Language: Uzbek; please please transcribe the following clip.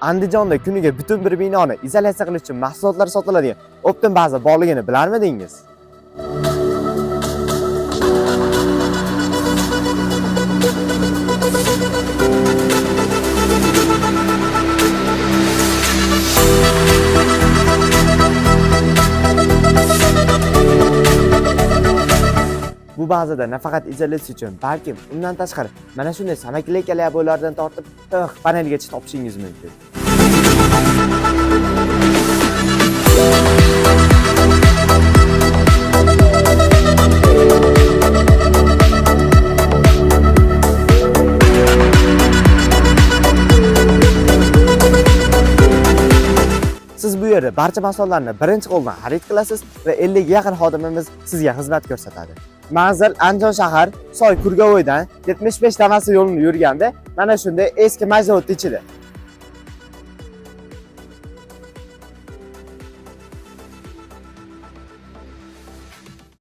Andijonda kuniga butun bir binoni izolyatsiya qilish uchun mahsulotlar sotiladigan Optim baza borligini bilarmidingiz? Bu bazada nafaqat izolyatsiya uchun, balkim undan tashqari mana shunday samakilik boylardan tortib tig' panelgacha topishingiz mumkin. Siz bu yerda barcha mahsulotlarni birinchi qo'ldan xarid qilasiz va 50 ga yaqin xodimimiz sizga xizmat ko'rsatadi. Manzil Andijon shahar Soy Kurgavoydan 75 Damas yo'lini yurganda mana shunday eski majlisot ichida